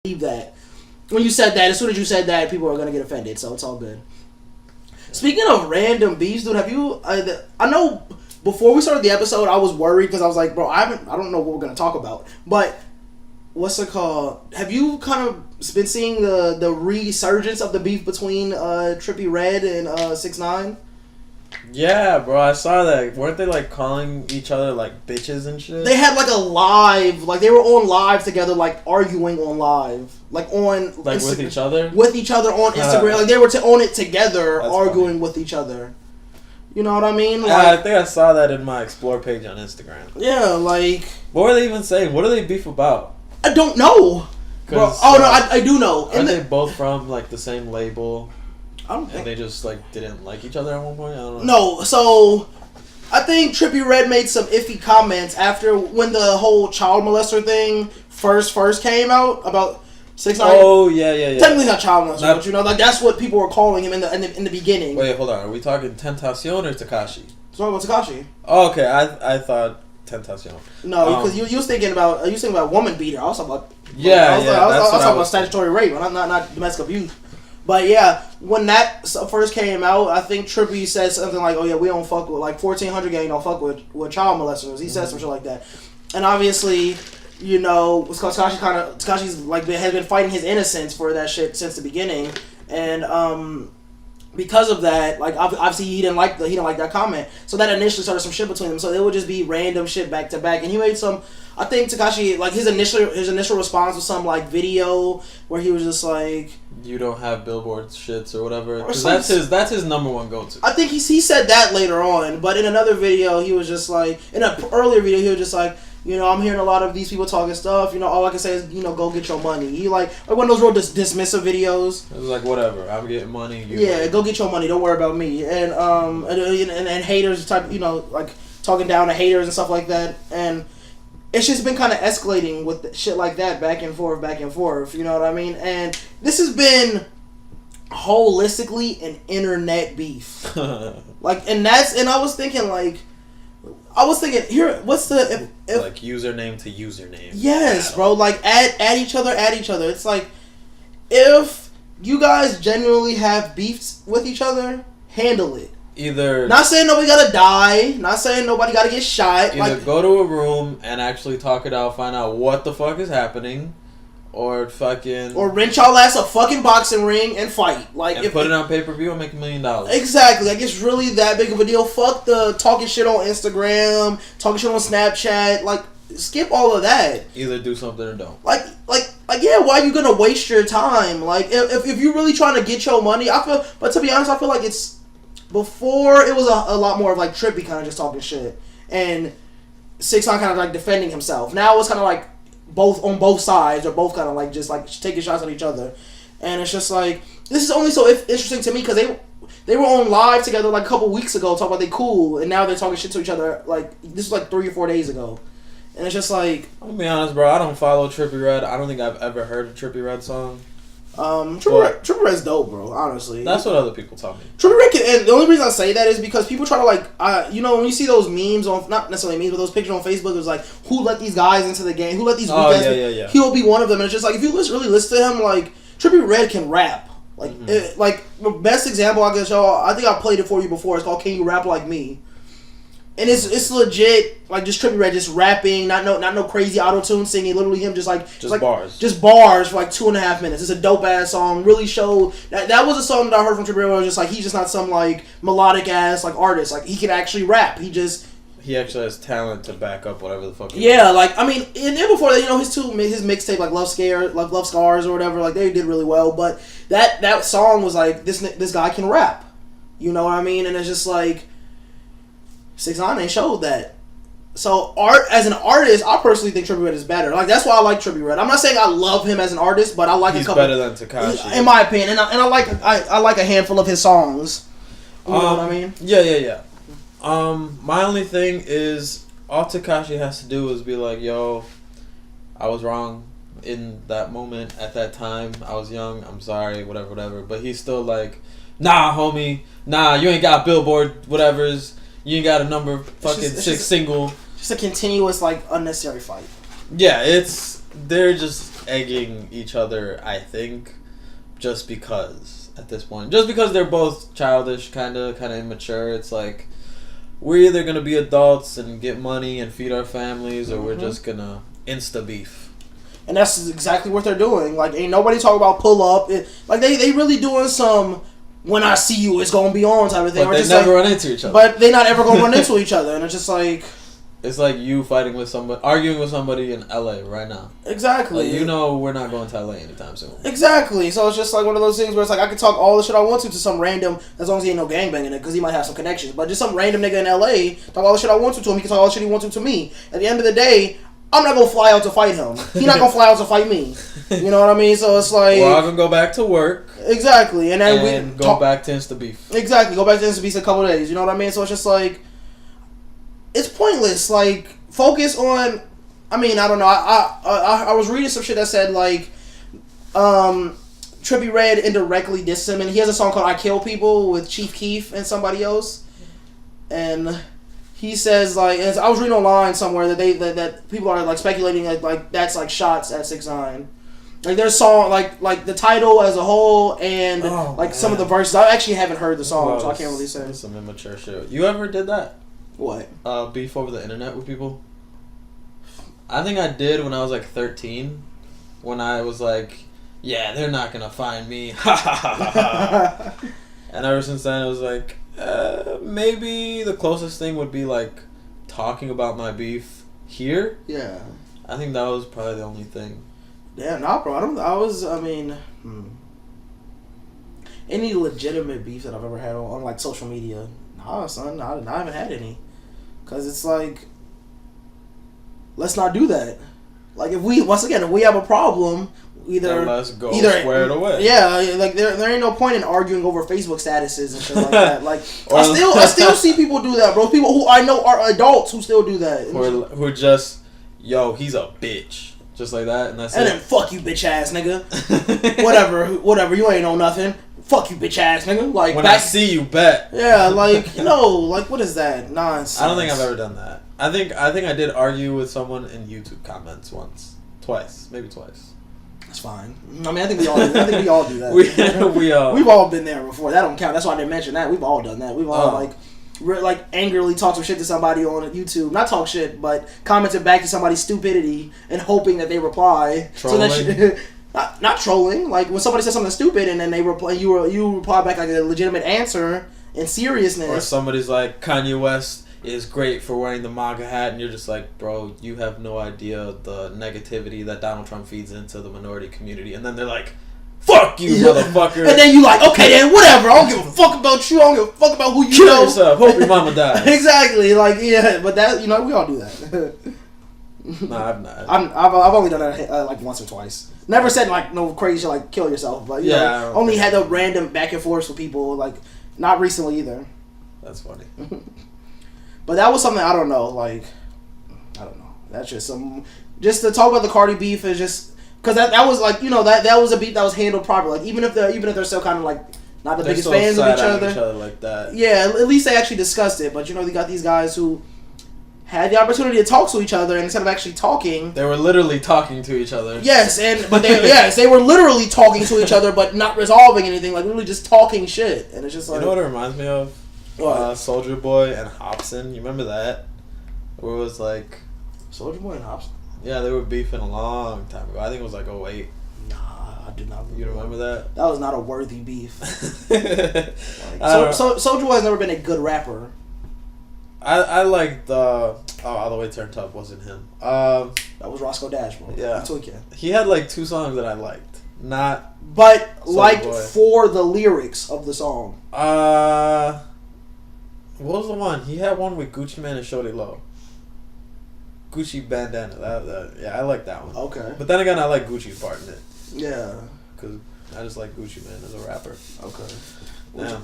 believe that. When you said that, as soon as you said that, people are gonna get offended, so it's all good. Speaking of random beefs, dude, have you? I know before we started the episode, I was worried because I was like, bro, I don't know what we're gonna talk about, but what's it called? Have you kind of been seeing the resurgence of the beef between Trippie Redd and 6ix9ine? Yeah, bro, I saw that. Weren't they like calling each other like bitches and shit? They had like a live, like they were on live together, like arguing on live, like on like with each other, on Instagram. Like they were on it together, That's arguing funny. with each other. You know what I mean? Like, I think I saw that in my explore page on Instagram. Yeah, like what were they even saying? What are they beef about? I don't know. Bro, oh no, I do know. Are they both from like the same label? I don't think. And they just like didn't like each other at one point. I don't know. No, so I think Trippie Redd made some iffy comments after when the whole child molester thing first came out about 6ix9ine. Oh yeah. Technically not child molester, but you know, like that's what people were calling him in the beginning. Wait, hold on. Are we talking Tentacion or Tekashi? So about Tekashi. Oh, okay. I thought Tentacion. No, because you was thinking about woman beater. I was talking about yeah. I was talking about statutory rape, not domestic abuse. But yeah, when that first came out, I think Trippie said something like, "Oh yeah, we don't fuck with like 1400 gang don't fuck with child molesters." He said some shit like that, and obviously, you know, Tekashi's like has been fighting his innocence for that shit since the beginning, and because of that, like obviously he didn't like that comment, so that initially started some shit between them. So it would just be random shit back to back, and he made some. I think Tekashi, like his initial response was some like video where he was just like, "You don't have billboard shits or whatever." Because that's his number one go to. I think he said that later on, but in another video he was just like, in an earlier video he was just like, you know, I'm hearing a lot of these people talking stuff. You know, all I can say is, you know, go get your money. He like one of those real dismissive videos. It was like, whatever, I'm getting money. Go get your money. Don't worry about me. And haters type, you know, like talking down to haters and stuff like that. And it's just been kind of escalating with shit like that, back and forth. You know what I mean? And this has been holistically an internet beef. Like, and I was thinking here, what's the if like username to username? Yes, bro. Like add each other. It's like if you guys genuinely have beefs with each other, handle it. Either not saying nobody gotta die, not saying nobody gotta get shot. Either go to a room and actually talk it out, find out what the fuck is happening, or rent y'all ass a fucking boxing ring and fight. Like, and put it on pay-per-view and make $1 million. Exactly. Like, it's really that big of a deal. Fuck the talking shit on Instagram, talking shit on Snapchat. Like, skip all of that. Either do something or don't. Like, yeah, why are you gonna waste your time? Like, if you're really trying to get your money, but to be honest, I feel like it's, before it was a lot more of like Trippie kind of just talking shit, and 6ix9ine kind of like defending himself. Now it's kind of like both on both sides, or both kind of like just like taking shots at each other, and it's just like, this is only so interesting to me because they were on live together like a couple weeks ago talking about they cool, and now they're talking shit to each other like this was like 3 or 4 days ago, and it's just like, I'll be honest, bro. I don't follow Trippie Redd. I don't think I've ever heard a Trippie Redd song. Trippie Redd's dope, bro. Honestly, that's what other people tell me. Trippie Redd and the only reason I say that is because people try to like, you know, when you see those memes on, not necessarily memes, but those pictures on Facebook, it was like, who let these guys into the game? Who let these yeah. He'll be one of them, and it's just like, if you really listen to him, like Trippie Redd can rap. Like, like the best example I can show, I think I played it for you before. It's called "Can You Rap Like Me," and it's legit, like just Trippie Redd just rapping, not no crazy auto-tune singing, literally him just bars for like 2.5 minutes. It's a dope ass song. Really showed that was a song that I heard from Trippie Redd where it was just like, he's just not some like melodic ass like artist. Like, he can actually rap. He actually has talent to back up whatever the fuck. Like, I mean, and then before that, you know, his mixtape like Love Scars or whatever, like they did really well. But that song was like, this guy can rap. You know what I mean? And it's just like, 6ix9ine ain't showed that. So as an artist, I personally think Trippie Redd is better. Like, that's why I like Trippie Redd. I'm not saying I love him as an artist, but I like he's better than Tekashi, in my opinion. And I like a handful of his songs. You know what I mean? Yeah. My only thing is, all Tekashi has to do is be like, yo, I was wrong in that moment at that time. I was young. I'm sorry. Whatever. But he's still like, nah, homie. Nah, you ain't got Billboard. Whatever's. You ain't got a number fucking single. Just a continuous, like, unnecessary fight. Yeah, they're just egging each other, I think, just because at this point. Just because they're both childish, kind of immature. It's like, we're either going to be adults and get money and feed our families, or we're just going to insta beef. And that's exactly what they're doing. Like, ain't nobody talking about pull up. Like, they really doing some when I see you, it's going to be on type of thing. But they never run into each other. But they not ever going to run into each other. And it's just like... It's like you arguing with somebody in LA right now. Exactly. Like, you know we're not going to LA anytime soon. Exactly. So it's just like one of those things where it's like I can talk all the shit I want to some random, as long as he ain't no gangbanging it, because he might have some connections. But just some random nigga in LA, talk all the shit I want to him, he can talk all the shit he wants to me. At the end of the day, I'm not going to fly out to fight him. He's not going to fly out to fight me. You know what I mean? So it's like... We're all going to go back to work. Exactly. And then go back to Insta Beef. Exactly. Go back to Insta Beef in a couple of days. You know what I mean? So it's just like... It's pointless. Like... Focus on, I mean, I don't know. I was reading some shit that said like, Trippie Redd indirectly dissed him, and he has a song called "I Kill People" with Chief Keef and somebody else, and he says like, and I was reading online somewhere that that people are like speculating like that's like shots at 6ix9ine. Like their song, like the title as a whole, and some of the verses. I actually haven't heard the song, so I can't really say. Some immature shit. You ever did that? What? Beef over the internet with people? I think I did when I was like 13. When I was like, yeah, they're not gonna find me. Ha ha ha ha. And ever since then, it was like, maybe the closest thing would be like talking about my beef here. Yeah. I think that was probably the only thing. Yeah, nah, bro. Any legitimate beef that I've ever had on like social media, nah, son, I haven't had any. Cause it's like, let's not do that. Like if we have a problem, let's go square it away. Yeah, like there ain't no point in arguing over Facebook statuses and shit like that. Like I still see people do that, bro. People who I know are adults who still do that. Who are just, yo, he's a bitch, just like that, and that's and then fuck you, bitch ass nigga. whatever, you ain't know nothing. Fuck you, bitch ass nigga. Like when I see you, bet. Yeah, like like what is that nonsense? I don't think I've ever done that. I think I did argue with someone in YouTube comments twice. That's fine. I mean, I think we all do that. We've all been there before. That don't count. That's why I didn't mention that. We've all done that. We've all like angrily talked some shit to somebody on YouTube. Not talk shit, but commented back to somebody's stupidity and hoping that they reply. Trolling. So that not trolling. Like when somebody says something stupid and then they reply, you reply back like a legitimate answer in seriousness. Or somebody's like, Kanye West is great for wearing the MAGA hat, and you're just like, bro, you have no idea the negativity that Donald Trump feeds into the minority community. And then they're like, fuck you, motherfucker. And then you like, okay then, whatever. I don't give a fuck about you. I don't give a fuck about who you Kill know. yourself. Hope your mama dies. Exactly. Like, yeah, but that, we all do that. Nah, I've not. I've only done that like once or twice. Never said like no crazy shit like kill yourself, but you know, only had the random back and forth with people, like not recently either. That's funny. But that was something I don't know. Like I don't know. That's just just to talk about the Cardi beef is just because that was like that was a beef that was handled properly. Like even if they're still kind of like not the biggest fans of each other like that. Yeah, at least they actually discussed it. But they got these guys who had the opportunity to talk to each other, and instead of actually talking, they were literally talking to each other. Yes, they were literally talking to each other, but not resolving anything. Like literally just talking shit, and it's just like, you know what it reminds me of? What? Soulja Boy and Hopsin. You remember that? Where it was like Soulja Boy and Hopsin. Yeah, they were beefing a long time ago. I think it was like 2008. Nah, I do not. You remember that? That was not a worthy beef. Soulja Boy has never been a good rapper. I like the All the Way Turned Up wasn't him. That was Roscoe Dash, bro. Yeah, tweaking. He had like 2 songs that I liked, but liked for the lyrics of the song. What was the one? He had one with Gucci Mane and Shorty Low. Gucci Bandana. Yeah, I like that one. Okay. But then again, I like Gucci's part in it. Yeah. Because I just like Gucci Mane as a rapper. Okay. Yeah.